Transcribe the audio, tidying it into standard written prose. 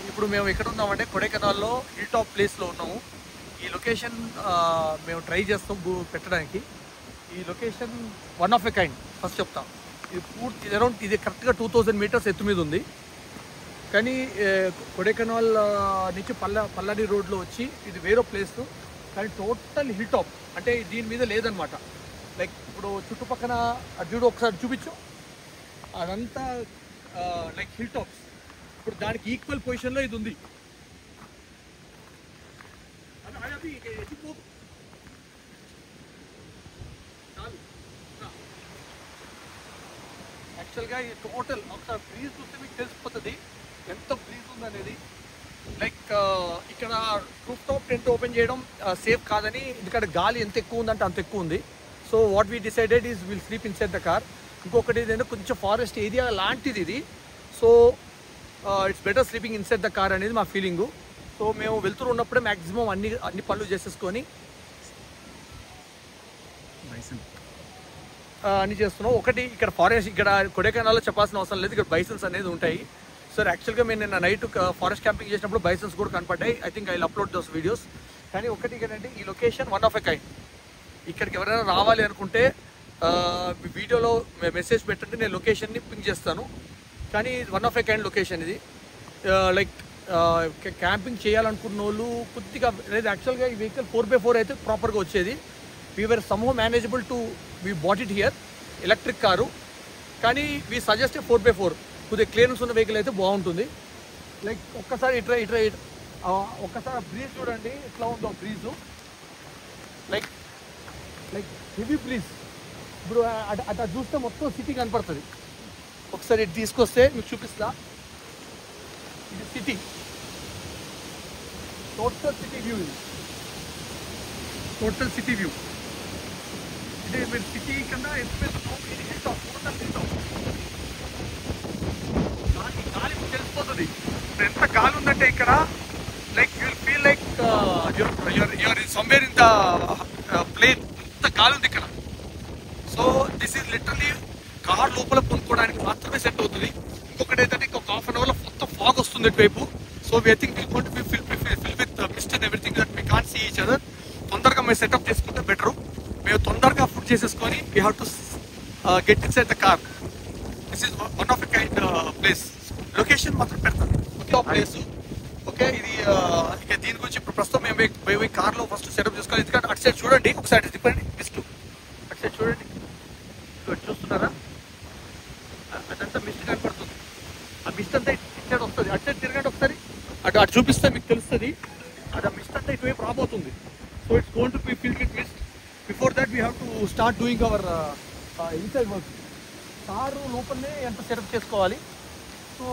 ఇప్పుడు మేము ఎక్కడ ఉన్నామంటే కొడైకెనాల్లో హిల్ టాప్ ప్లేస్లో ఉన్నాము. ఈ లొకేషన్ మేము ట్రై చేస్తాం పెట్టడానికి. ఈ location one of a kind. First చెప్తాం, ఇది పూర్తి అరౌండ్ ఇది కరెక్ట్గా 2000 మీటర్స్ ఎత్తు మీద ఉంది. కానీ కొడైకెనాల్ నుంచి పల్లాడి రోడ్లో వచ్చి ఇది వేరే ప్లేస్, కానీ టోటల్ హిల్ టాప్. అంటే దీని మీద లేదనమాట. లైక్ ఇప్పుడు చుట్టుపక్కల అడ్డు ఒకసారి చూపించు, అదంతా లైక్ హిల్ టాప్స్. ఇప్పుడు దానికి ఈక్వల్ పొజిషన్లో ఇది ఉంది. యాక్చువల్గా ఈ టోటల్ ఒకసారి బ్రీజ్ చూస్తే మీకు తెలిసిపోతుంది ఎంత బ్రీజ్ ఉందనేది. లైక్ ఇక్కడ రూఫ్ టాప్ టెంట్ ఓపెన్ చేయడం సేఫ్ కాదని, ఎందుకంటే గాలి ఎంత ఎక్కువ ఉందంటే అంత ఎక్కువ ఉంది. So what we decided is will sleep inside the car. ఇంకొకటి ఏంటంటే కొంచెం ఫారెస్ట్ ఏరియా లాంటిది ఇది. So it's better sleeping inside the car అనేది మా ఫీలింగు. సో మేము వెళ్తూ ఉన్నప్పుడే మ్యాక్సిమం అన్ని పనులు చేసేసుకొని అన్నీ చేస్తున్నాం. ఒకటి ఇక్కడ ఫారెస్ట్, ఇక్కడ కొడైకెనాల్లో చెప్పాల్సిన అవసరం లేదు, ఇక్కడ బైసన్స్ అనేది ఉంటాయి. సార్ యాక్చువల్గా మేము నిన్న నైట్ ఫారెస్ట్ క్యాంపింగ్ చేసినప్పుడు బైసన్స్ కూడా కనపడ్డాయి. I think I will upload those videos. కానీ ఒకటి ఏంటంటే ఈ location one of a kind. ఇక్కడికి ఎవరైనా రావాలి అనుకుంటే వీడియోలో మెసేజ్ పెట్టండి, నేను లొకేషన్ని పింక్ చేస్తాను. కానీ one of a kind location ఇది. లైక్ క్యాంపింగ్ చేయాలనుకున్న వాళ్ళు కొద్దిగా లేదు. యాక్చువల్గా ఈ వెహికల్ 4x4 అయితే ప్రాపర్గా వచ్చేది. We were somehow manageable to we bought it here, electric car. కానీ వీ సజెస్ట్ 4x4 కొద్దిగా క్లియరెన్స్ ఉన్న వెహికల్ అయితే బాగుంటుంది. లైక్ ఒక్కసారి ఇట్రా ఒక్కసారి బ్రీజ్ చూడండి ఎట్లా ఉందో బ్రీజు. Like heavy breeze. ఇప్పుడు అట్లా చూస్తే మొత్తం సిటీ కనపడుతుంది. ఒకసారి ఇటు తీసుకొస్తే మీకు చూపిస్తా. ఇది సిటీ, టోటల్ సిటీ వ్యూ. ఇది టోటల్ సిటీ వ్యూ. ఇది మీరు సిటీ కన్నా ఎక్స్ప్రెస్ ఇది hill top, total hill top. గాలి తెలిసిపోతుంది ఇప్పుడు ఎంత గాలి ఉందంటే ఇక్కడ. Like you will feel like you're somewhere in the plane. ఎంత గాలి ఉంది ఇక్కడ. So this is literally car లోపల కొనుక్కోవడానికి మాత్రమే సెట్ అవుతుంది. ఇంకొకటి ఏంటంటే ఇంకొక హాఫ్ అన్ అవర్లో మొత్తం ఫాగ్ వస్తుంది ఇటువైపు. So we think we going to be fill with mist and everything that we can't see each other. తొందరగా మేము సెటప్ చేసుకుంటే బెటరు. మేము తొందరగా ఫుడ్ చేసేసుకొని we have to get inside the car. This is one of a kind place. Location మాత్రం పెడతాను ఒకే place. Okay, ఇది ఇక దీని గురించి ఇప్పుడు ప్రస్తుతం మేము కార్లో ఫస్ట్ సెటప్ చేసుకోవాలి. ఎందుకంటే అటు సైడ్ చూడండి, ఒకసారి తిప్పండి మిస్ట్. అటు సైడ్ చూడండి, చూస్తున్నారా? అదంతా మిస్ట్ కనపడుతుంది. ఆ మిస్ట్ అంతా ఇటు సైడ్ వస్తుంది. అటు సైడ్ తిరగండి ఒకసారి, అటు చూపిస్తే మీకు తెలుస్తుంది. అది ఆ మిస్ట్ అంతా ఇటువైపు రాబోతుంది. So it's going to be filled with mist. Before that we have to start doing our inside work. Car లోపలనే ఎంత సెటప్ చేసుకోవాలి. సో